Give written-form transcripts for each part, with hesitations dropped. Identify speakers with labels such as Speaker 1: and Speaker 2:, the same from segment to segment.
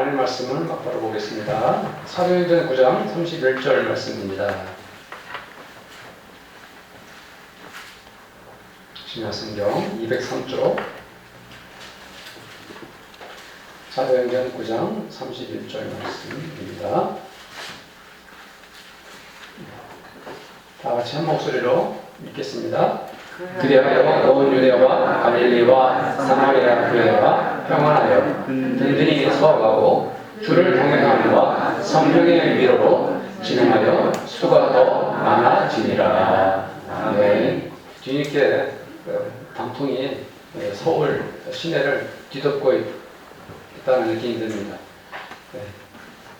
Speaker 1: 하나님 말씀을 바로 보겠습니다. 사도행전 9장 31절 말씀입니다. 신약성경 203쪽 사도행전 9장 31절 말씀입니다. 다 같이 한 목소리로 읽겠습니다. 그리하여 온 유대와 갈릴리와 사마리아 교회가 평안하여 든든히 서가고 주를 경외함과 성령의 위로로 진행하여 수가 더 많아지니라. 네, 뒤늦게 단풍이 서울 시내를 뒤덮고 있다는 느낌이 듭니다. 네,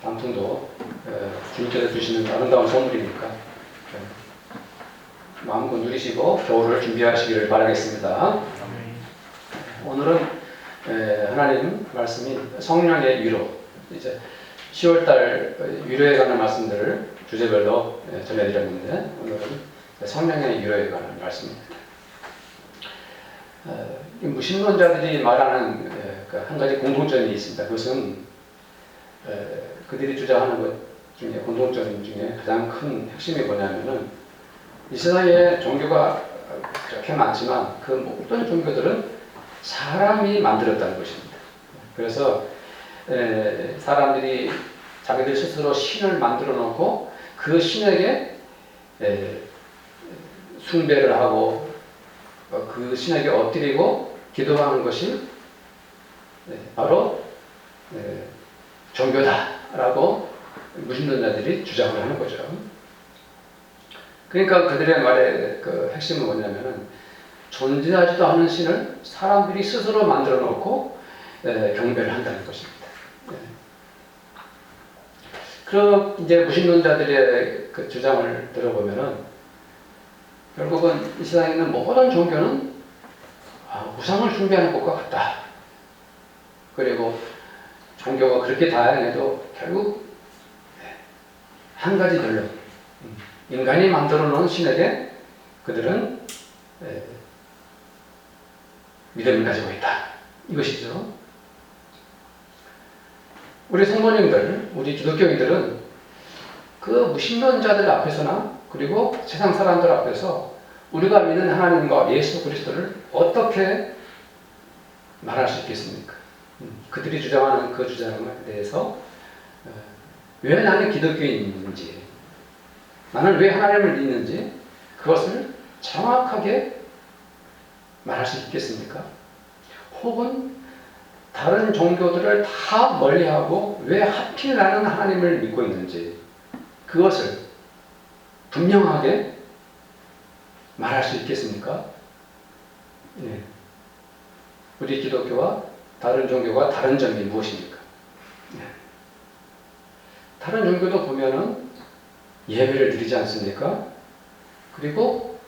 Speaker 1: 단풍도 주님께서 주시는 아름다운 선물이니까 마음껏 누리시고 겨울을 준비하시기를 바라겠습니다. 오늘은 하나님 말씀이 성령의 위로, 이제 10월달 위로에 관한 말씀들을 주제별로 전해드렸는데 오늘은 성령의 위로에 관한 말씀입니다. 무신론자들이 말하는 한 가지 공통점이 있습니다. 그것은 그들이 주장하는 것 중에 공통점 중에 가장 큰 핵심이 뭐냐면은 이 세상에 종교가 그렇게 많지만 그 모든 종교들은 사람이 만들었다는 것입니다. 그래서 사람들이 자기들 스스로 신을 만들어 놓고 그 신에게 숭배를 하고 그 신에게 엎드리고 기도하는 것이 바로 종교다라고 무신론자들이 주장을 하는 거죠. 그러니까 그들의 말의 그 핵심은 뭐냐면은 존재하지도 않은 신을 사람들이 스스로 만들어 놓고 경배를 한다는 것입니다. 그럼 이제 무신론자들의 그 주장을 들어보면은 결국은 이 세상에 있는 모든 종교는 우상을 숭배하는 것과 같다. 그리고 종교가 그렇게 다양해도 결국 한 가지 결론, 인간이 만들어 놓은 신에게 그들은 믿음을 가지고 있다. 이것이죠. 우리 성도님들, 우리 기독교인들은 그 무신론자들 앞에서나 그리고 세상 사람들 앞에서 우리가 믿는 하나님과 예수 그리스도를 어떻게 말할 수 있겠습니까? 그들이 주장하는 그 주장에 대해서 왜 나는 기독교인인지, 나는 왜 하나님을 믿는지 그것을 정확하게 말할 수 있겠습니까? 혹은 다른 종교들을 다 멀리하고 왜 하필 나는 하나님을 믿고 있는지 그것을 분명하게 말할 수 있겠습니까? 네. 우리 기독교와 다른 종교가 다른 점이 무엇입니까? 네. 다른 종교도 보면은 예배를 드리지 않습니까? 그리고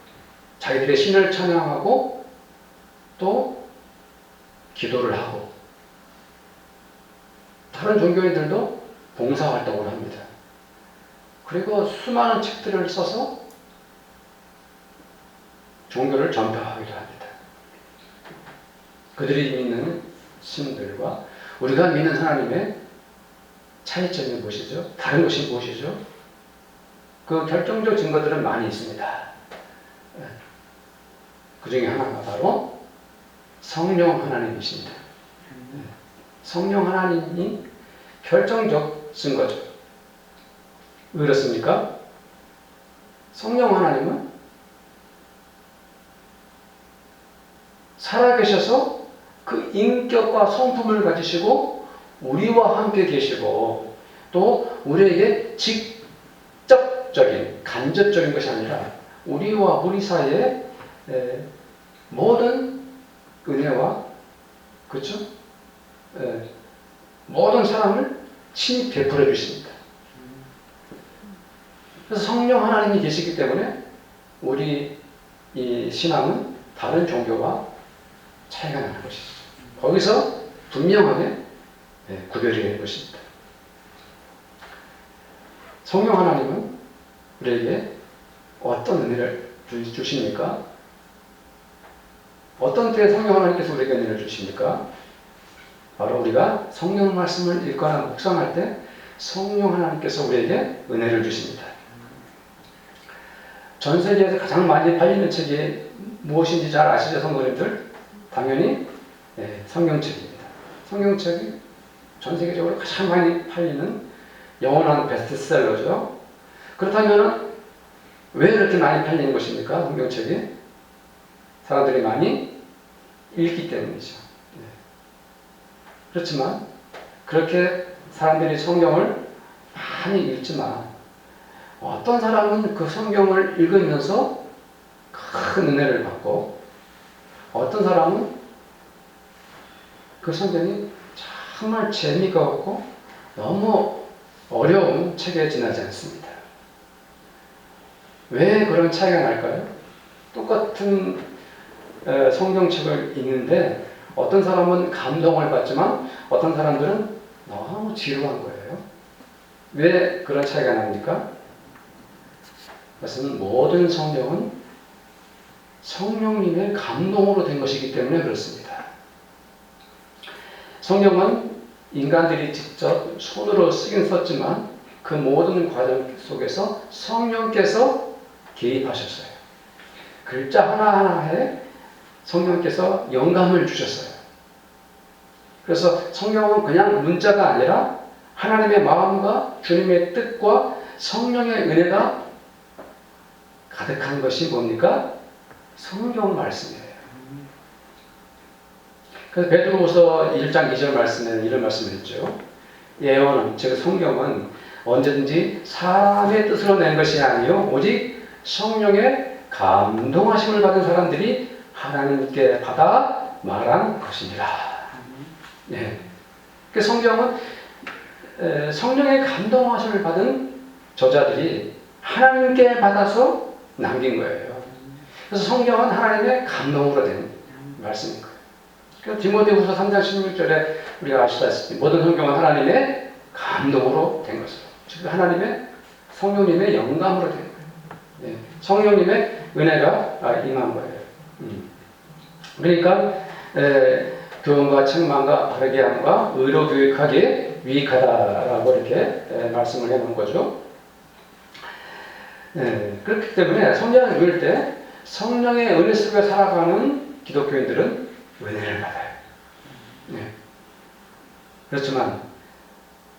Speaker 1: 자기들의 신을 찬양하고 또 기도를 하고 다른 종교인들도 봉사활동을 합니다. 그리고 수많은 책들을 써서 종교를 전파하기도 합니다. 그들이 믿는 신들과 우리가 믿는 하나님의 차이점이 무엇이죠? 다른 것이 무엇이죠? 그 결정적 증거들은 많이 있습니다. 그 중에 하나가 바로 성령 하나님이십니다. 성령 하나님이 결정적 증거죠. 왜 그렇습니까? 성령 하나님은 살아계셔서 그 인격과 성품을 가지시고 우리와 함께 계시고 또 우리에게 직접적인 간접적인 것이 아니라 우리와 우리 사이에 모든 은혜와 그렇죠? 모든 사랑을 친히 베풀어 주십니다. 그래서 성령 하나님이 계시기 때문에 우리 이 신앙은 다른 종교와 차이가 나는 것이죠. 거기서 분명하게 구별이 되는 것입니다. 성령 하나님은 우리에게 어떤 은혜를 주십니까? 어떤 때에 성령 하나님께서 우리에게 은혜를 주십니까? 바로 우리가 성경 말씀을 읽거나 묵상할 때 성령 하나님께서 우리에게 은혜를 주십니다. 전 세계에서 가장 많이 팔리는 책이 무엇인지 잘 아시죠, 성도님들? 당연히 성경책입니다. 성경책이 전 세계적으로 가장 많이 팔리는 영원한 베스트셀러죠. 그렇다면 왜 이렇게 많이 팔리는 것입니까? 성경책이 사람들이 많이 읽기 때문이죠. 그렇지만 그렇게 사람들이 성경을 많이 읽지만 어떤 사람은 그 성경을 읽으면서 큰 은혜를 받고 어떤 사람은 그 성경이 정말 재미가 없고 너무 어려운 책에 지나지 않습니다. 왜 그런 차이가 날까요? 똑같은 성경책을 읽는데 어떤 사람은 감동을 받지만 어떤 사람들은 너무 지루한 거예요. 왜 그런 차이가 납니까? 그것은 모든 성경은 성령님의 감동으로 된 것이기 때문에 그렇습니다. 성경은 인간들이 직접 손으로 쓰긴 썼지만 그 모든 과정 속에서 성령께서 개입하셨어요. 글자 하나하나에 성령께서 영감을 주셨어요. 그래서 성경은 그냥 문자가 아니라 하나님의 마음과 주님의 뜻과 성령의 은혜가 가득한 것이 뭡니까? 성경 말씀이에요. 그래서 베드로후서 1장 2절 말씀에는 이런 말씀을 했죠. 예언은, 즉 성경은 언제든지 사람의 뜻으로 낸 것이 아니요 오직 성령의 감동하심을 받은 사람들이 하나님께 받아 말한 것입니다. 네. 그 성경은 성령의 감동하심을 받은 저자들이 하나님께 받아서 남긴 거예요. 그래서 성경은 하나님의 감동으로 된 말씀인 거예요. 그래서 디모데후서 3장 16절에 우리가 아시다시피 모든 성경은 하나님의 감동으로 된 것이죠. 즉 하나님의 성령님의 영감으로 된 거예요. 네. 성령님의 은혜가 임한 거예요. 그러니까 교훈과 책망과 바르게 함과 의로 교육하기에 유익하다라고 이렇게 말씀을 해놓은 거죠. 그렇기 때문에 성경을 읽을 때 성령의 은혜 속에 살아가는 기독교인들은 은혜를 받아요. 네. 그렇지만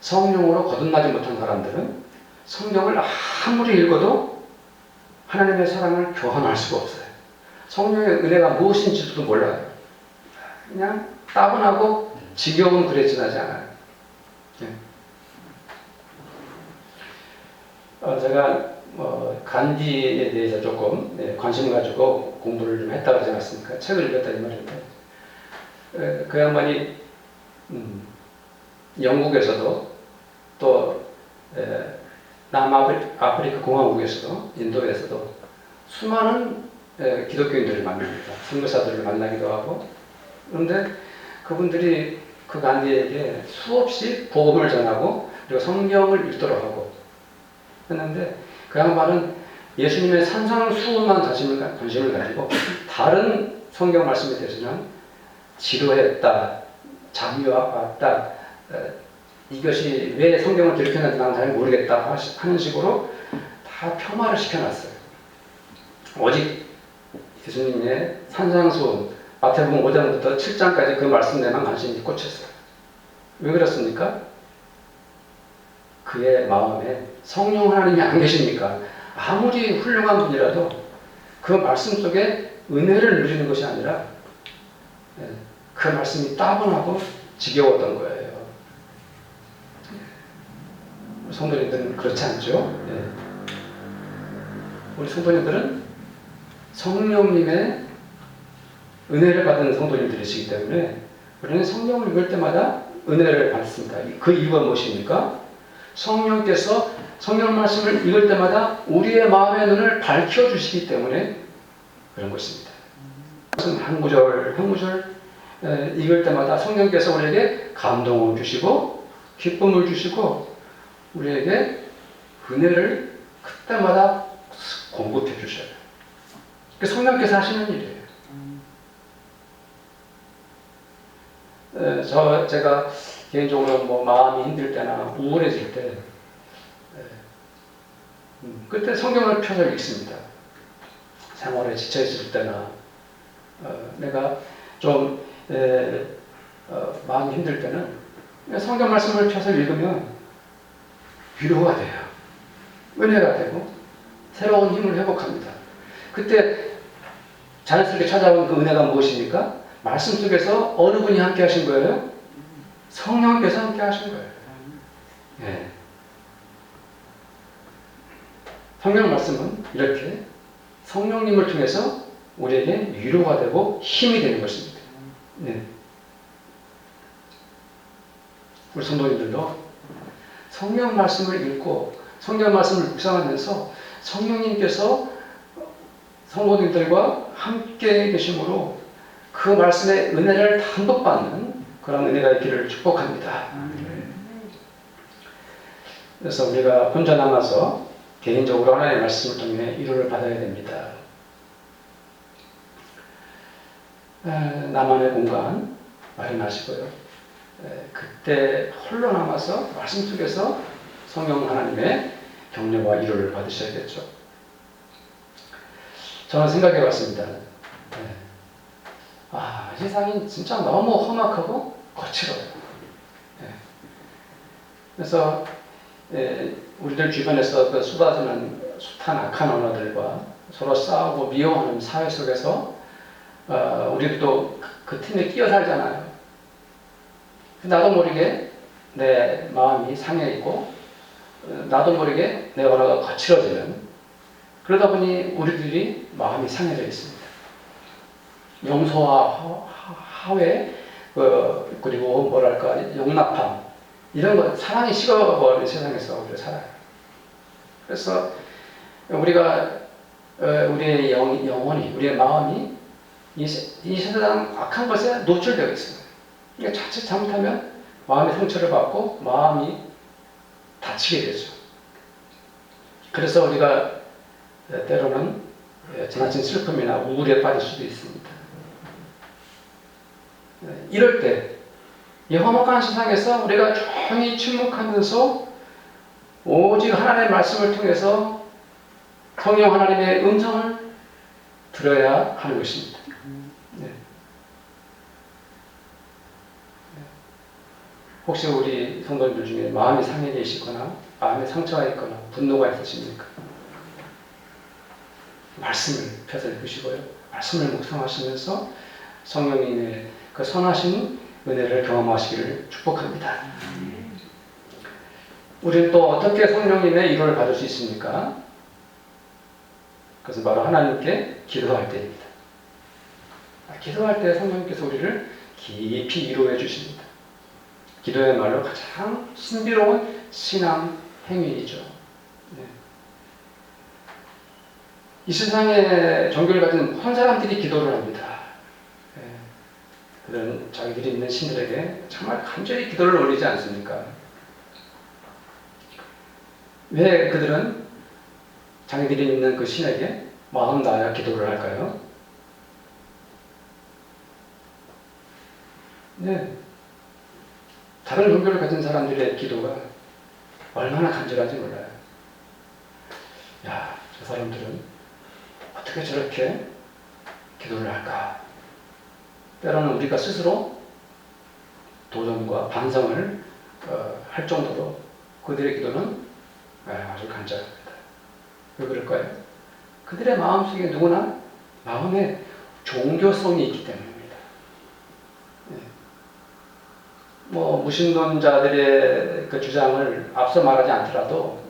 Speaker 1: 성령으로 거듭나지 못한 사람들은 성경을 아무리 읽어도 하나님의 사랑을 교환할 수가 없어요. 성령의 은혜가 무엇인지도 몰라요. 그냥 따분하고 지겨운 글에 지나지 않아요. 네. 제가 간디에 대해서 조금 관심을 가지고 공부를 좀 했다 그러지 않았습니까? 책을 읽었다 이 말인데 그 양반이 영국에서도 또 남아프리카 공화국에서도 인도에서도 수많은 기독교인들을 만납니다. 선교사들을 만나기도 하고 그런데 그분들이 그 간디에게 수없이 복음을 전하고 그리고 성경을 읽도록 하고 했는데 그 양반은 예수님의 산상수훈만 관심을 가지고 다른 성경 말씀에 대해서는 지루했다, 잠이 왔다, 이것이 왜 성경을 기록했는지 나는 잘 모르겠다 하는 식으로 다 폄하를 시켜놨어요. 오직 예수님의 산상수훈 마태복음 5장부터 7장까지 그 말씀에만 관심이 꽂혔어요. 왜 그렇습니까? 그의 마음에 성령 하나님이 안 계십니까? 아무리 훌륭한 분이라도 그 말씀 속에 은혜를 누리는 것이 아니라 그 말씀이 따분하고 지겨웠던 거예요. 성도님들은 그렇지 않죠? 우리 성도님들은 성령님의 은혜를 받은 성도님들이시기 때문에 우리는 성경을 읽을 때마다 은혜를 받습니다. 그 이유가 무엇입니까? 성령께서 성경 말씀을 읽을 때마다 우리의 마음의 눈을 밝혀주시기 때문에 그런 것입니다. 한 구절 한 구절 읽을 때마다 성령께서 우리에게 감동을 주시고 기쁨을 주시고 우리에게 은혜를 그때마다 공급해 주셔요. 성령께서 하시는 일이에요. 제가 개인적으로 뭐 마음이 힘들 때나 우울해질 때 그때 성경을 펴서 읽습니다. 생활에 지쳐 있을 때나 내가 좀 마음이 힘들 때는 성경 말씀을 펴서 읽으면 위로가 돼요. 은혜가 되고 새로운 힘을 회복합니다. 그때 자연스럽게 찾아온 그 은혜가 무엇입니까? 말씀 속에서 어느 분이 함께 하신 거예요? 성령께서 함께 하신 거예요. 네. 성경 말씀은 이렇게 성령님을 통해서 우리에게 위로가 되고 힘이 되는 것입니다. 네. 우리 성도님들도 성경 말씀을 읽고 성경 말씀을 묵상하면서 성령님께서 성도님들과 함께 계심으로 그 말씀의 은혜를 단독받는 그런 은혜가 있기를 축복합니다. 그래서 우리가 혼자 남아서 개인적으로 하나님의 말씀을 통해 위로를 받아야 됩니다. 나만의 공간 마련하시고요. 그때 홀로 남아서 말씀 속에서 성령 하나님의 격려와 위로를 받으셔야겠죠. 저는 생각해 봤습니다. 세상이 진짜 너무 험악하고 거칠어요. 그래서 우리들 주변에서 그 쏟아지는 숱한 악한 언어들과 서로 싸우고 미워하는 사회 속에서 우리도 그 팀에 끼어 살잖아요. 나도 모르게 내 마음이 상해 있고 나도 모르게 내 언어가 거칠어지는, 그러다 보니 우리들이 마음이 상해져 있습니다. 용서와 화해, 그리고 뭐랄까 용납함, 이런 것, 사랑이 식어버린 세상에서 우리가 살아요. 그래서 우리가 우리의 영혼이, 우리의 마음이 이 세상 악한 것에 노출되어 있어요. 그러니까 자칫 잘못하면 마음의 상처를 받고 마음이 다치게 되죠. 그래서 우리가 때로는 지나친 슬픔이나 우울에 빠질 수도 있습니다. 이럴 때 이 험악한 세상에서 우리가 조용히 침묵하면서 오직 하나님의 말씀을 통해서 성령 하나님의 음성을 들어야 하는 것입니다. 네. 혹시 우리 성도님들 중에 마음이 상해 계시거나 마음에 상처가 있거나 분노가 있으십니까? 말씀을 펴서 읽으시고요. 말씀을 묵상하시면서 성령님의 그 선하신 은혜를 경험하시기를 축복합니다. 우리는 또 어떻게 성령님의 위로를 받을 수 있습니까? 그것은 바로 하나님께 기도할 때입니다. 기도할 때 성령님께서 우리를 깊이 위로해 주십니다. 기도야말로 가장 신비로운 신앙 행위이죠. 네. 이 세상에 종교를 가진 모든 사람들이 기도를 합니다. 그들은 자기들이 있는 신들에게 정말 간절히 기도를 올리지 않습니까? 왜 그들은 자기들이 있는 그 신에게 마음 다하여 기도를 할까요? 네. 다른 종교를 가진 사람들의 기도가 얼마나 간절한지 몰라요. 야, 저 사람들은 어떻게 저렇게 기도를 할까? 때로는 우리가 스스로 도전과 반성을 할 정도로 그들의 기도는 아주 간절합니다. 왜 그럴까요? 그들의 마음속에 누구나 마음에 종교성이 있기 때문입니다. 뭐 무신론자들의 그 주장을 앞서 말하지 않더라도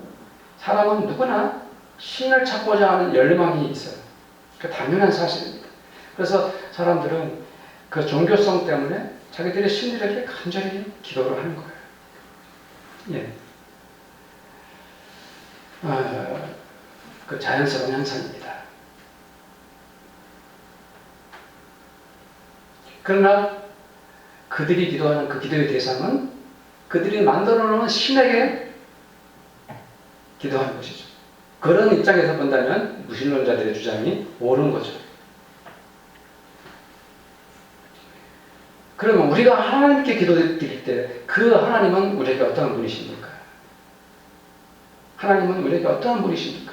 Speaker 1: 사람은 누구나 신을 찾고자 하는 열망이 있어요. 그 당연한 사실입니다. 그래서 사람들은 그 종교성 때문에 자기들의 신들에게 간절히 기도를 하는 거예요. 예. 그 자연스러운 현상입니다. 그러나 그들이 기도하는 그 기도의 대상은 그들이 만들어 놓은 신에게 기도하는 것이죠. 그런 입장에서 본다면 무신론자들의 주장이 옳은 거죠. 그러면 우리가 하나님께 기도드릴 때 그 하나님은 우리에게 어떤 분이십니까? 하나님은 우리에게 어떤 분이십니까?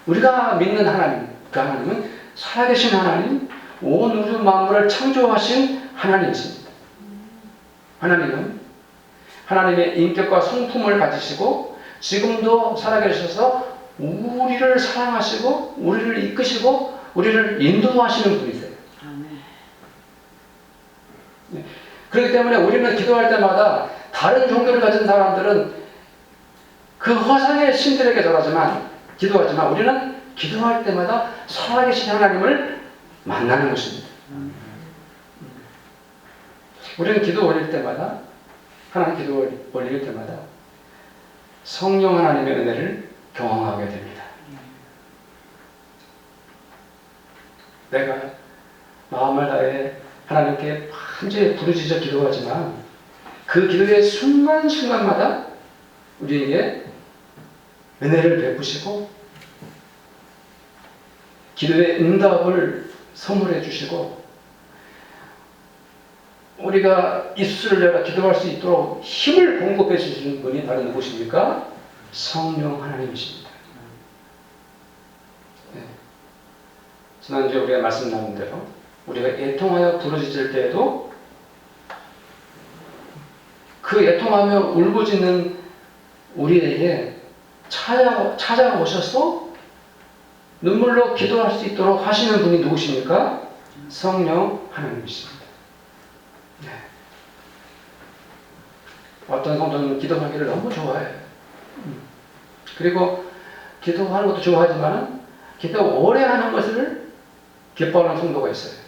Speaker 1: 우리가 믿는 하나님, 그 하나님은 살아계신 하나님, 온 우주 만물을 창조하신 하나님이십니다. 하나님은 하나님의 인격과 성품을 가지시고 지금도 살아계셔서 우리를 사랑하시고 우리를 이끄시고 우리를 인도하시는 분이세요. 네. 그렇기 때문에 우리는 기도할 때마다 다른 종교를 가진 사람들은 그 허상의 신들에게 기도하지만 우리는 기도할 때마다 살아계신 하나님을 만나는 것입니다. 우리는 기도 올릴 때마다 하나님 기도 올릴 때마다 성령 하나님의 은혜를 경험하게 됩니다. 내가 마음을 다해 하나님께 완전히 부르짖어 기도하지만 그 기도의 순간순간마다 우리에게 은혜를 베푸시고 기도의 응답을 선물해 주시고 우리가 입술을 열어 기도할 수 있도록 힘을 공급해 주시는 분이 다른 누구십니까? 성령 하나님이십니다. 네. 지난주에 우리가 말씀 나눈 대로 우리가 애통하여 부르짖을 때에도 그 애통하며 울부짖는 우리에게 찾아오셔서 눈물로 기도할 수 있도록 하시는 분이 누구십니까? 성령 하나님이십니다. 네. 어떤 성도는 기도하기를 너무 좋아해요. 그리고 기도하는 것도 좋아하지만 기도 오래 하는 것을 기뻐하는 성도가 있어요.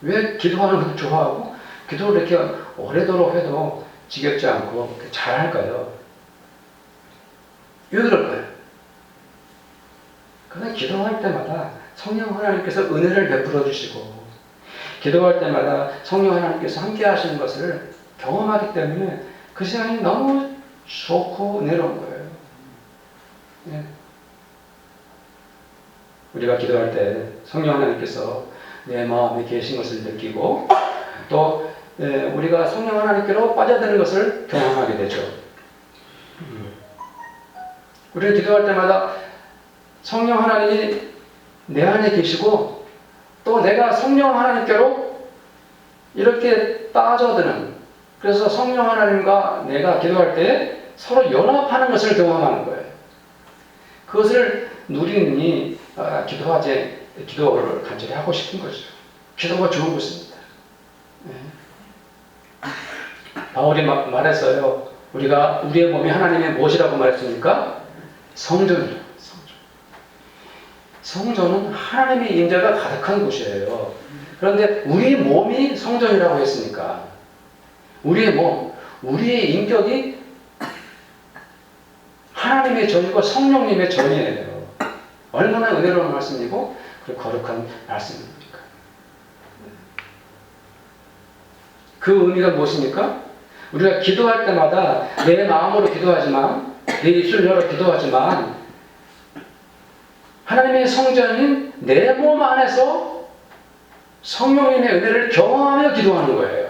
Speaker 1: 왜 기도하는 것도 좋아하고 기도를 이렇게 오래도록 해도 지겹지 않고 잘할까요? 왜 그럴까요? 그냥 기도할 때마다 성령 하나님께서 은혜를 베풀어 주시고 기도할 때마다 성령 하나님께서 함께 하시는 것을 경험하기 때문에 그 시간이 너무 좋고 은혜로운 거예요. 네. 우리가 기도할 때 성령 하나님께서 내 마음에 계신 것을 느끼고 또 우리가 성령 하나님께로 빠져드는 것을 경험하게 되죠. 우리는 기도할 때마다 성령 하나님이 내 안에 계시고 또 내가 성령 하나님께로 이렇게 빠져드는, 그래서 성령 하나님과 내가 기도할 때 서로 연합하는 것을 경험하는 거예요. 그것을 누리니 기도를 간절히 하고 싶은 거죠. 기도가 좋은 것입니다. 네. 바울이 말했어요. 우리의 몸이 하나님의 무엇이라고 말했습니까? 성전이라고. 성전은 하나님의 임재가 가득한 곳이에요. 그런데 우리 몸이 성전이라고 했으니까 우리의 몸, 우리의 인격이 하나님의 전이고 성령님의 전이에요. 얼마나 은혜로운 말씀이고 그리고 거룩한 말씀입니까? 그 의미가 무엇입니까? 우리가 기도할 때마다 내 마음으로 기도하지만, 내 입술을 열어 기도하지만 하나님의 성전인 내 몸 안에서 성령님의 은혜를 경험하며 기도하는 거예요.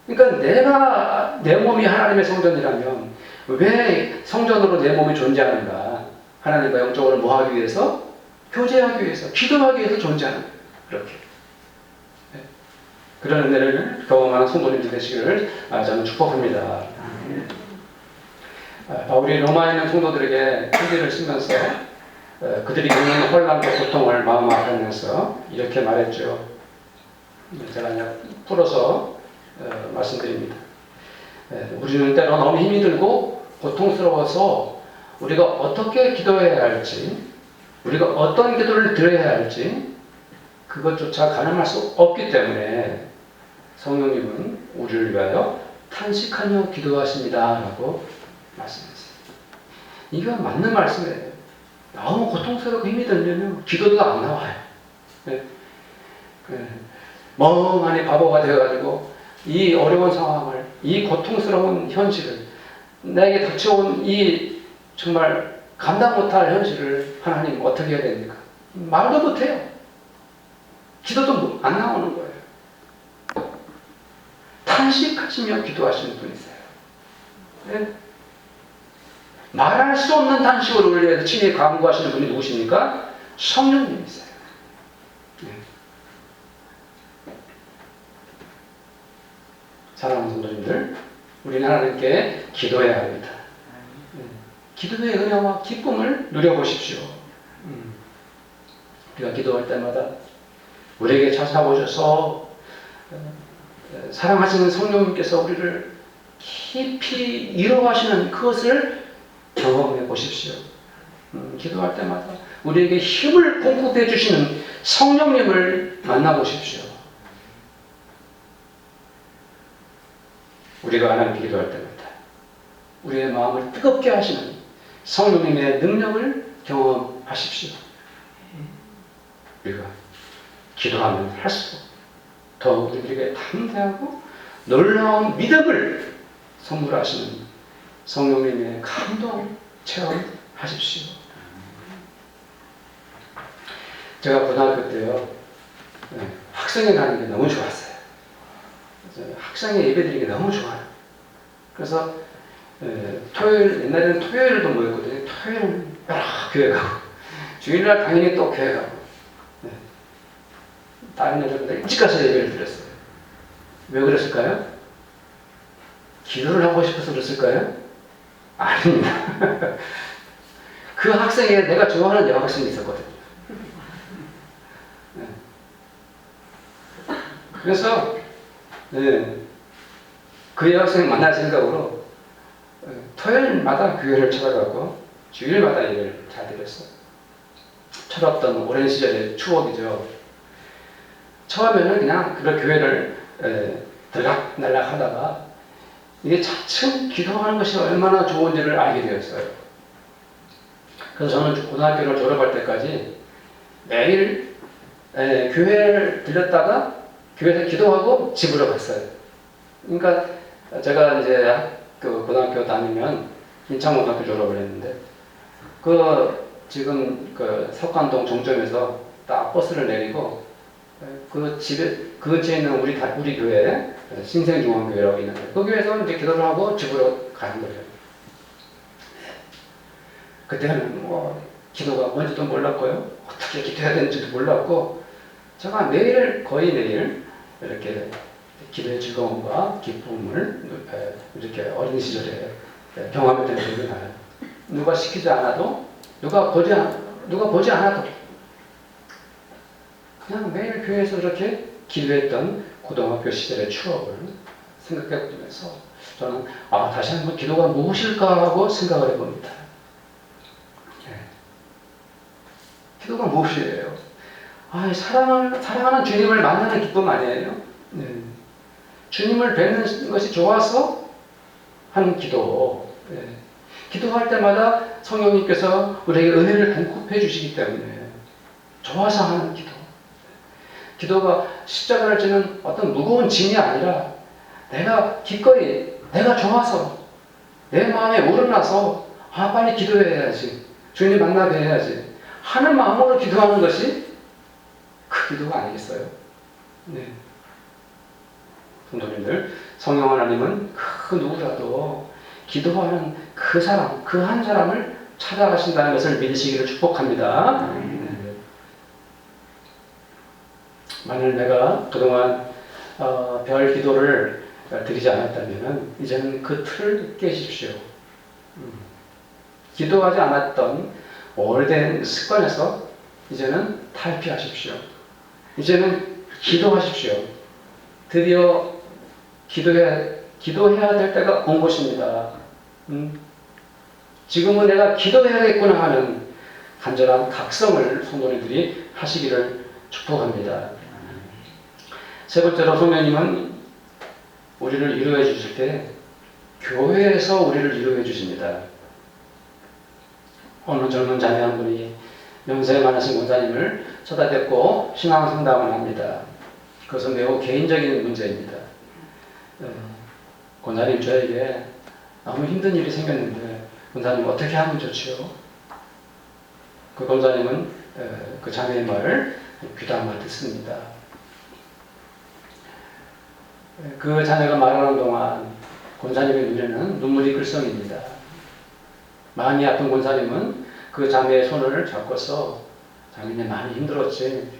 Speaker 1: 그러니까 내 몸이 하나님의 성전이라면 왜 성전으로 내 몸이 존재하는가? 하나님과 영적으로 뭐 하기 위해서? 교제하기 위해서, 기도하기 위해서 존재하는 거예요. 그렇게. 그런 은혜를 경험하는 성도님들 되시기를 저는 축복합니다. 바울이 로마에 있는 성도들에게 편지를 쓰면서 그들이 겪는 혼란과 고통을 마음하면서 이렇게 말했죠. 제가 그냥 풀어서 말씀드립니다. 우리는 때로 너무 힘이 들고 고통스러워서 우리가 어떻게 기도해야 할지, 우리가 어떤 기도를 드려야 할지 그것조차 가늠할 수 없기 때문에 성령님은 우리를 위하여 탄식하며 기도하십니다 라고 말씀했어요. 이거 맞는 말씀이에요. 너무 고통스럽고 힘이 들면 기도도 안 나와요. 멍하니 바보가 되어가지고 이 어려운 상황을, 이 고통스러운 현실을, 내게 닥쳐온 이 정말 감당 못할 현실을 하나님 어떻게 해야 됩니까? 말도 못해요. 기도도 안 나오는 거예요. 탄식하시며 기도하시는 분이세요. 네? 말할 수 없는 탄식을 올려서 친히 간구하시는 분이 누구십니까? 성령님이세요. 네. 사랑하는 성도님들, 우리는 하나님께 기도해야 합니다. 네. 기도의 은혜와 기쁨을 누려보십시오. 우리가 기도할 때마다 우리에게 찾아오셔서 사랑하시는 성령님께서 우리를 깊이 위로하시는 그것을 경험해 보십시오. 기도할 때마다 우리에게 힘을 공급해 주시는 성령님을 만나보십시오. 우리가 하나님께 기도할 때마다 우리의 마음을 뜨겁게 하시는 성령님의 능력을 경험하십시오. 우리가 기도하면 할수록 더욱 우리에게 담대하고 놀라운 믿음을 선물하시는 성령님의 감동 체험하십시오. 제가 고등학교 때요, 학생회 가는 게 너무 좋았어요. 학생회 예배드리는 게 너무 좋아요. 그래서 토요일, 옛날에는 토요일도 모였거든요. 토요일은 여러 교회 가고, 주일날 당연히 또 교회 가고, 다른 여자분들 일찍 가서 예배를 드렸어요. 왜 그랬을까요? 기도를 하고 싶어서 그랬을까요? 아닙니다. 그 학생에 내가 좋아하는 여학생이 있었거든요. 그래서 그 여학생 만날 생각으로 토요일마다 교회를 찾아가고 주일마다 예배를 잘 드렸어요. 철없던 오랜 시절의 추억이죠. 처음에는 그냥 그런 교회를 들락날락 하다가 이게 차츰 기도하는 것이 얼마나 좋은지를 알게 되었어요. 그래서 저는 고등학교를 졸업할 때까지 매일 교회를 들렸다가 교회에서 기도하고 집으로 갔어요. 그러니까 제가 이제 그 고등학교 다니면 인창고등학교 졸업을 했는데 지금 그 석관동 종점에서 딱 버스를 내리고 그 집에 그 근처에 있는 우리 교회 신생중앙교회라고 있는데 그 교회에서 이제 기도를 하고 집으로 가는 거예요. 그때는 뭐 기도가 뭔지도 몰랐고요, 어떻게 기도해야 되는지도 몰랐고, 제가 거의 매일 이렇게 기도의 즐거움과 기쁨을 이렇게 어린 시절에 경험했던 기억이 나요. 누가 시키지 않아도, 누가 보지 않아도 그냥 매일 교회에서 이렇게 기도했던 고등학교 시절의 추억을 생각해 보면서 저는 다시 한번 기도가 무엇일까 하고 생각을 해봅니다. 기도가 무엇이에요? 사랑하는 주님을 만나는 기쁨 아니에요? 주님을 뵙는 것이 좋아서 하는 기도. 기도할 때마다 성령님께서 우리에게 은혜를 공급해 주시기 때문에 좋아서 하는 기도. 기도가 십자가를 지는 어떤 무거운 짐이 아니라 내가 기꺼이, 내가 좋아서 내 마음에 우러나서 빨리 기도해야지, 주님 만나게 해야지 하는 마음으로 기도하는 것이 그 기도가 아니겠어요? 네. 성도님들, 성령 하나님은 그 누구라도 기도하는 그 사람, 그 한 사람을 찾아가신다는 것을 믿으시기를 축복합니다. 만일 내가 그동안 별 기도를 드리지 않았다면 이제는 그 틀을 깨십시오. 기도하지 않았던 오래된 습관에서 이제는 탈피하십시오. 이제는 기도하십시오. 드디어 기도해야 될 때가 온 것입니다. 지금은 내가 기도해야겠구나 하는 간절한 각성을 성도님들이 하시기를 축복합니다. 세 번째로 성령님은 우리를 위로해 주실 때 교회에서 우리를 위로해 주십니다. 어느 젊은 자매 한 분이 연세 많으신 권사님을 쳐다뵙고 신앙 상담을 합니다. 그것은 매우 개인적인 문제입니다. 권사님, 저에게 너무 힘든 일이 생겼는데 권사님 어떻게 하면 좋지요? 그 권사님은 그 자매의 말을 귀담아 듣습니다. 그 자매가 말하는 동안 권사님의 눈에는 눈물이 글썽입니다. 마음이 아픈 권사님은 그 자매의 손을 잡고서 자매는 많이 힘들었지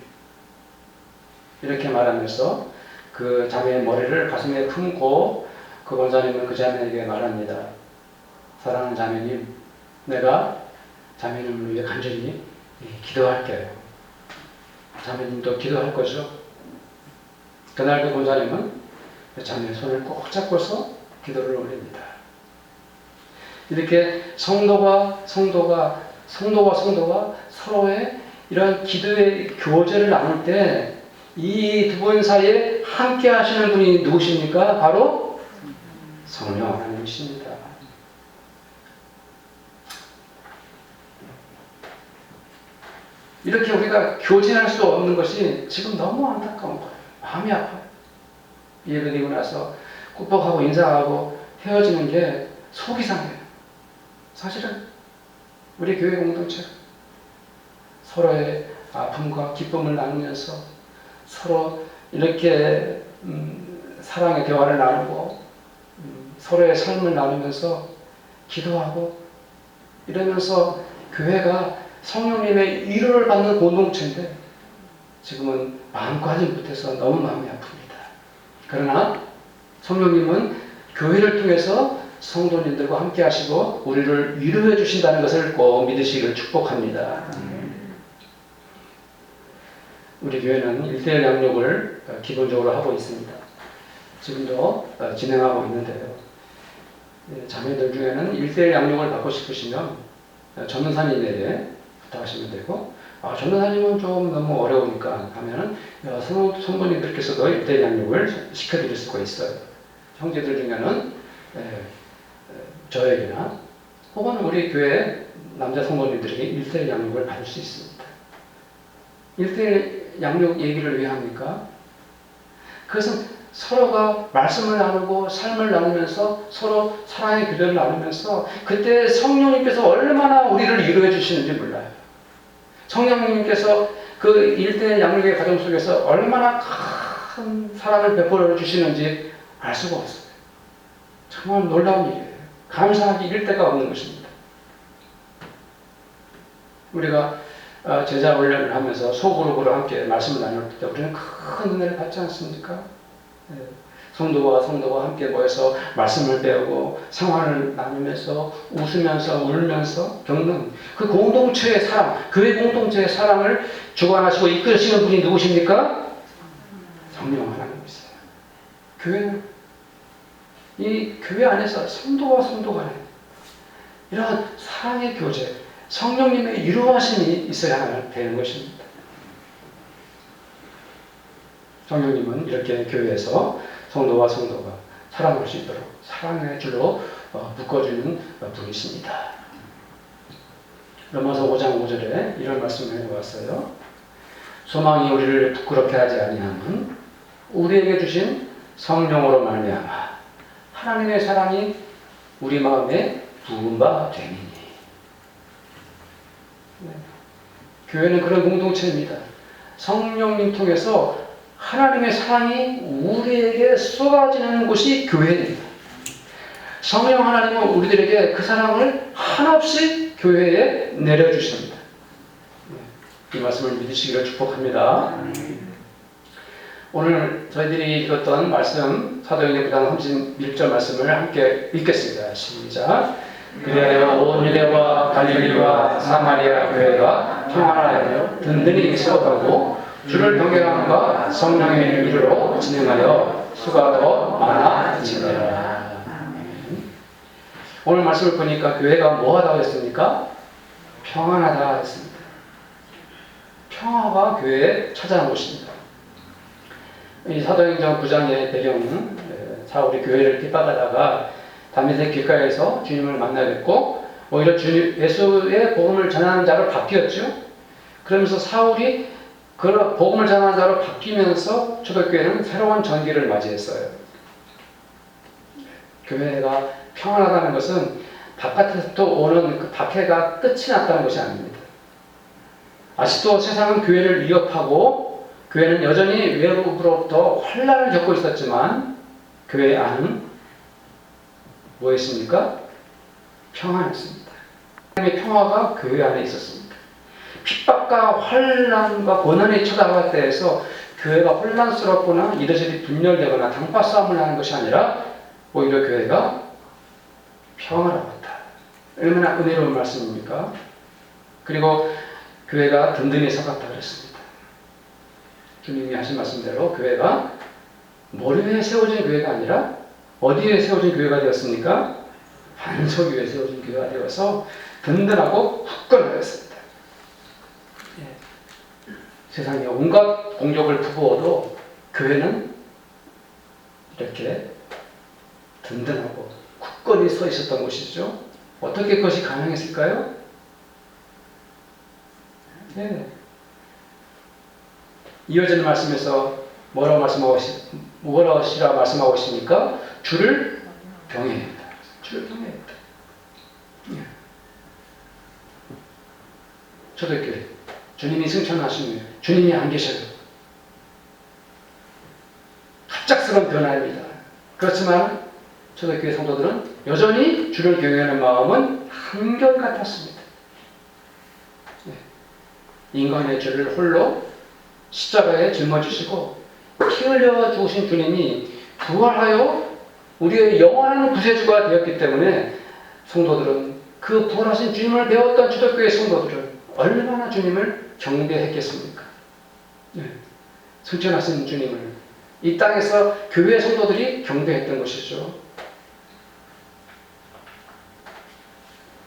Speaker 1: 이렇게 말하면서 그 자매의 머리를 가슴에 품고 그 권사님은 그 자매에게 말합니다. 사랑하는 자매님, 내가 자매님을 위해 간절히 기도할게요. 자매님도 기도할 거죠? 그날 그 권사님은 자매의 손을 꼭 잡고서 기도를 올립니다. 이렇게 성도가 서로의 이런 기도의 교제를 나눌 때 이 두 분 사이에 함께 하시는 분이 누구십니까? 바로 성령 하나님이십니다. 이렇게 우리가 교제할 수 없는 것이 지금 너무 안타까운 거예요. 마음이 아파요. 예배드리고 나서 꾹뻑하고 인사하고 헤어지는 게 속이 상해요. 사실은 우리 교회 공동체 서로의 아픔과 기쁨을 나누면서 서로 이렇게 사랑의 대화를 나누고 서로의 삶을 나누면서 기도하고 이러면서 교회가 성령님의 위로를 받는 공동체인데 지금은 마음까지 못해서 너무 마음이 아픕니다. 그러나 성령님은 교회를 통해서 성도님들과 함께 하시고 우리를 위로해 주신다는 것을 꼭 믿으시기를 축복합니다. 우리 교회는 1:1 양육을 기본적으로 하고 있습니다. 지금도 진행하고 있는데요. 자매들 중에는 1:1 양육을 받고 싶으시면 전도사님에게 부탁하시면 되고, 전도사님은 좀 너무 어려우니까 하면은 성도님들께서도 1:1 양육을 시켜드릴 수가 있어요. 형제들 중에는 저에게나 혹은 우리 교회 남자 성도님들에게 1:1 양육을 받을 수 있습니다. 1:1 양육 얘기를 왜 합니까? 그것은 서로가 말씀을 나누고 삶을 나누면서 서로 사랑의 기도를 나누면서 그때 성령님께서 얼마나 우리를 위로해 주시는지 몰라요. 성령님께서 그 1:1 양육의 과정 속에서 얼마나 큰 사랑을 베풀어 주시는지 알 수가 없어요. 정말 놀라운 일이에요. 감사하기 이를 데가 없는 것입니다. 우리가 제자 훈련을 하면서 소그룹으로 함께 말씀을 나눌 때 우리는 큰 은혜를 받지 않습니까? 성도가 함께 모여서 말씀을 배우고 생활을 나누면서 웃으면서 울면서 겪는 그 공동체의 사랑, 교회 공동체의 사랑을 주관하시고 이끄시는 분이 누구십니까? 성령 하나님이세요. 교회는 이 교회 안에서 성도와 성도 간에 이러한 사랑의 교제, 성령님의 위로하심이 있어야 되는 것입니다. 성령님은 이렇게 교회에서 성도와 성도가 사랑할 수 있도록 사랑의 줄로 묶어주는 분이십니다. 로마서 5장 5절에 이런 말씀을 해놓았어요. 소망이 우리를 부끄럽게 하지 아니함은 우리에게 주신 성령으로 말미암아 하나님의 사랑이 우리 마음에 부은 바 되니니. 교회는 그런 공동체입니다. 성령님 통해서 하나님의 사랑이 우리에게 쏟아지는 곳이 교회입니다. 성령 하나님은 우리들에게 그 사랑을 한없이 교회에 내려주십니다. 이 말씀을 믿으시기를 축복합니다. 오늘 저희들이 읽었던 말씀 사도행전 9장 31절 말씀을 함께 읽겠습니다. 시작. 그리하여 온 유대와 갈릴리와 사마리아 교회가 평안하여 든든히 세워가고 주를 경외함과 성령의 위로로 진행하여 수가 더 많아지더라. 오늘 말씀을 보니까 교회가 뭐하다고 했습니까? 평안하다 했습니다. 평화가 교회에 찾아온 것입니다. 이 사도행전 9장의 배경은 사울이 교회를 핍박하다가 다메섹 길가에서 주님을 만나게 됐고 오히려 예수의 복음을 전하는 자로 바뀌었죠. 그러면서 사울이 그 복음을 전하는 자로 바뀌면서 초대교회는 새로운 전기를 맞이했어요. 교회가 평안하다는 것은 바깥에서부터 오는 그 박해가 끝이 났다는 것이 아닙니다. 아직도 세상은 교회를 위협하고 교회는 여전히 외부로부터 혼란을 겪고 있었지만 교회 안은 뭐였습니까? 평안했습니다. 하나님의 평화가 교회 안에 있었습니다. 핍박과 환란과 고난이 쳐다볼 때에서 교회가 혼란스럽거나 이리저리 분열되거나 당파 싸움을 하는 것이 아니라 오히려 교회가 평화로웠다. 얼마나 은혜로운 말씀입니까? 그리고 교회가 든든히 서갔다 그랬습니다. 주님이 하신 말씀대로 교회가 머리에 세워진 교회가 아니라 어디에 세워진 교회가 되었습니까? 반석 위에 세워진 교회가 되어서 든든하고 굳건하였습니다. 예. 세상에 온갖 공격을 부어도 교회는 이렇게 든든하고 굳건히 서 있었던 것이죠. 어떻게 그것이 가능했을까요? 네. 이어지는 말씀에서 뭐라고 말씀하고 있습니까? 주를 경외했다. 주를 경외했다. 네. 초대교회 주님이 승천하시면 주님이 안 계셔요. 갑작스러운 변화입니다. 그렇지만 초대교회 성도들은 여전히 주를 경외하는 마음은 한결같았습니다. 네. 인간의 죄를 홀로 십자가에 짊어지시고 피 흘려 죽으신 주님이 부활하여 우리의 영원한 구세주가 되었기 때문에 성도들은 그 부활하신 주님을 배웠던 초대교회 성도들은 얼마나 주님을 경배했겠습니까? 네. 승천하신 주님을 이 땅에서 교회 성도들이 경배했던 것이죠.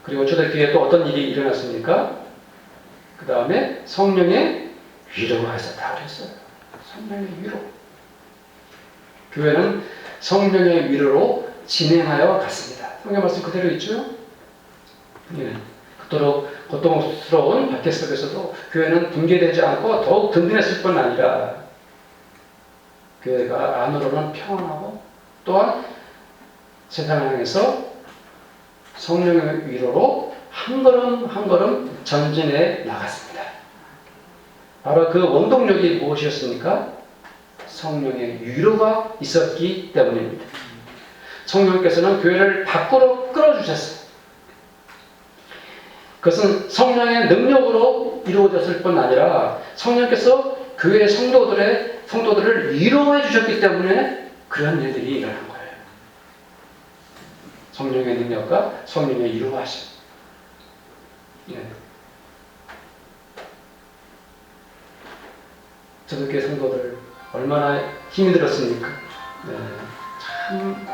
Speaker 1: 그리고 초대교회에 또 어떤 일이 일어났습니까? 그 다음에 성령의 위로가 있었다 그랬어요. 성령의 위로. 교회는 성령의 위로로 진행하여 갔습니다. 성경 말씀 그대로 있죠? 예. 그토록 고통스러운 박해 속에서도 교회는 붕괴되지 않고 더욱 든든했을 뿐 아니라 교회가 안으로는 평안하고 또한 세상을 향해서 성령의 위로로 한 걸음 한 걸음 전진해 나갔습니다. 바로 그 원동력이 무엇이었습니까? 성령의 위로가 있었기 때문입니다. 성령께서는 교회를 밖으로 끌어주셨어요. 그것은 성령의 능력으로 이루어졌을 뿐 아니라 성령께서 교회 성도들을 위로해 주셨기 때문에 그런 일들이 일어난 거예요. 성령의 능력과 성령의 위로하심. 예. 초대교회 성도들 얼마나 힘이 들었습니까? 네. 참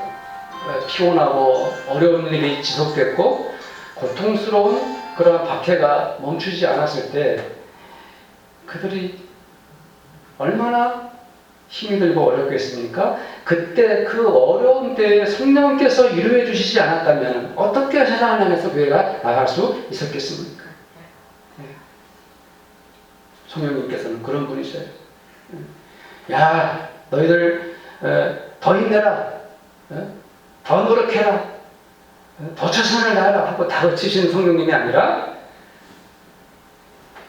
Speaker 1: 피곤하고 어려운 일이 지속됐고 고통스러운 그런 박해가 멈추지 않았을 때 그들이 얼마나 힘이 들고 어렵겠습니까? 그때 그 어려운 때에 성령께서 위로해 주시지 않았다면 어떻게 세상을 향해서 교회가 나갈 수 있었겠습니까? 네. 성령님께서는 그런 분이셔요. 야, 너희들 더 힘내라, 더 노력해라, 더 최선을 다해라 하고 다그치시는 성령님이 아니라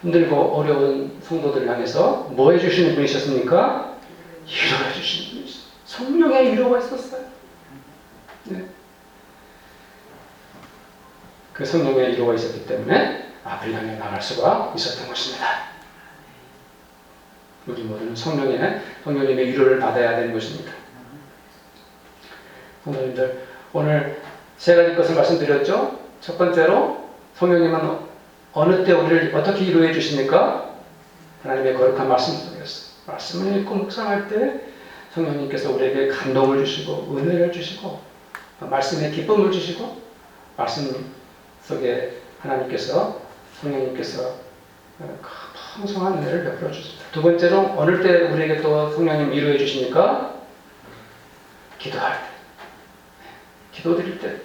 Speaker 1: 힘들고 어려운 성도들을 향해서 뭐 해주시는 분이셨습니까? 위로해 주시는 분이셨어요. 성령의 위로가 있었어요. 네. 그 성령의 위로가 있었기 때문에 앞을 향해 나갈 수가 있었던 것입니다. 우리 모두는 성령님의 위로를 받아야 되는 것입니다. 성도님들, 오늘 세 가지 것을 말씀드렸죠? 첫 번째로 성령님은 어느 때 우리를 어떻게 위로해 주십니까? 하나님의 거룩한 말씀 속에서 말씀을 읽고 묵상할 때 성령님께서 우리에게 감동을 주시고 은혜를 주시고 말씀에 기쁨을 주시고 말씀 속에 성령님께서 풍성한 은혜를 베풀어 주십니다. 두 번째로 어느 때 우리에게 또 성령님 위로해 주십니까? 기도할 때, 기도드릴 때,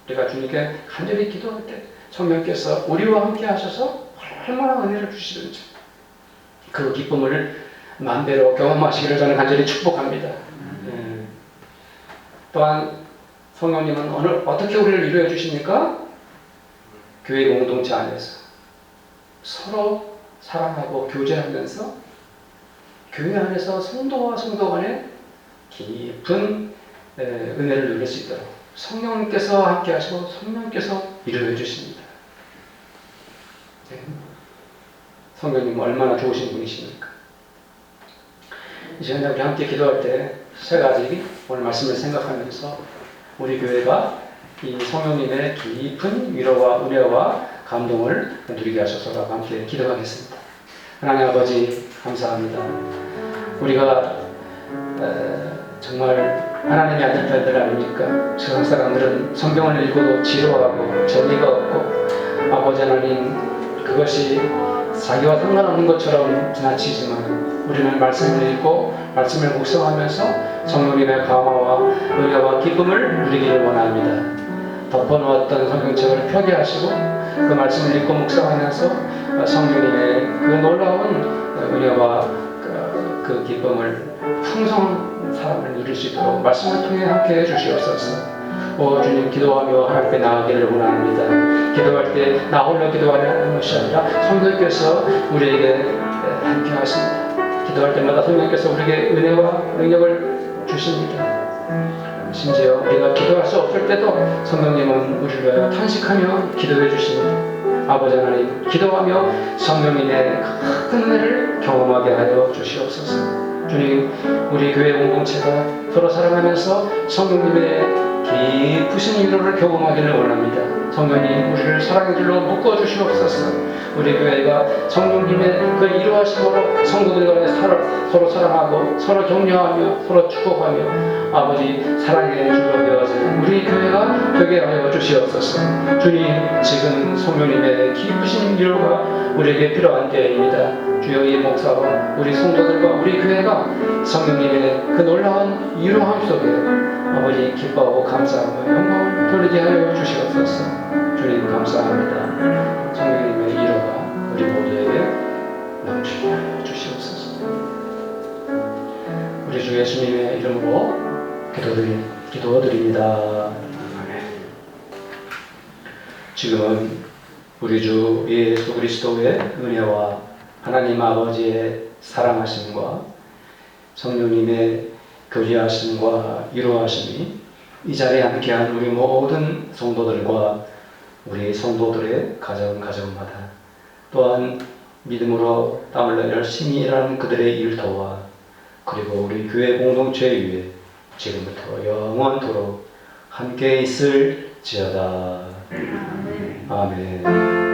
Speaker 1: 우리가 주님께 간절히 기도할 때 성령께서 우리와 함께 하셔서 얼마나 은혜를 주시는지 그 기쁨을 만대로 경험하시기를 저는 간절히 축복합니다. 또한 성령님은 어떻게 우리를 위로해 주십니까? 교회 공동체 안에서 서로 사랑하고 교제하면서 교회 안에서 성도와 성도 간에 깊은 은혜를 누릴 수 있도록 성령께서 함께 하시고 성령께서 위로해 주십니다. 네. 성령님 얼마나 좋으신 분이십니까? 이 시간에 우리 함께 기도할 때 세 가지 오늘 말씀을 생각하면서 우리 교회가 이 성령님의 깊은 위로와 은혜와 감동을 누리게 하셔서라고 함께 기도하겠습니다. 하나님 아버지 감사합니다. 우리가 정말 하나님의 아들들 아닙니까? 세상 사람들은 성경을 읽어도 지루하고 재미가 없고 아버지 하나님 그것이 자기와 상관없는 것처럼 지나치지만 우리는 말씀을 읽고 말씀을 묵상하면서 성령님의 감화와 은혜와 기쁨을 누리기를 원합니다. 덮어놓았던 성경책을 펴게 하시고 그 말씀을 읽고 묵상하면서 성령님의 그 놀라운 은혜와 그 기쁨을 풍성한 사람을 누릴 수 있도록 말씀을 통해 함께 해주시옵소서. 주님 기도하며 하나님께 나아가기를 원합니다. 기도할 때 나 홀로 기도하는 것이 아니라 성령께서 우리에게 함께 하십니다. 기도할 때마다 성령께서 우리에게 은혜와 능력을 주십니다. 심지어 우리가 기도할 수 없을 때도 성령님은 우리를 위하여 탄식하며 기도해 주십니다. 아버지 하나님 기도하며 성령님의 큰 은혜를 경험하게 하여 주시옵소서. 주님 우리 교회 공동체가 서로 사랑하면서 성령님의 깊으신 위로를 경험하기를 원합니다. 성령님 우리를 사랑의 줄로 묶어주시옵소서. 우리 교회가 성령님의 그 이루하심으로 성도들 간에 서로 사랑하고 서로 격려하며 서로 축복하며 아버지 사랑의 줄로 되어진 우리 교회가 되게 하여 주시옵소서. 주님 지금 성령님의 깊으신 위로가 우리에게 필요한 때입니다. 주여 이 목사와 우리 성도들과 우리 교회가 성령님의 그 놀라운 위로함 속에 아버지 기뻐하고 감사하며 영광을 돌리게 하여 주시옵소서. 주님 감사합니다. 성령님의 위로가 우리 모두에게 넘치게 하여 주시옵소서. 우리 주 예수님의 이름으로 기도드립니다. 아멘. 지금은 우리 주 예수 그리스도의 은혜와 하나님 아버지의 사랑하심과 성령님의 교제하심과 위로하심이 이 자리에 함께한 우리 모든 성도들과 우리 성도들의 가정마다 또한 믿음으로 땀을 흘려 열심히 일하는 그들의 일터와 그리고 우리 교회 공동체 위에 지금부터 영원토록 함께 있을지어다. 아멘.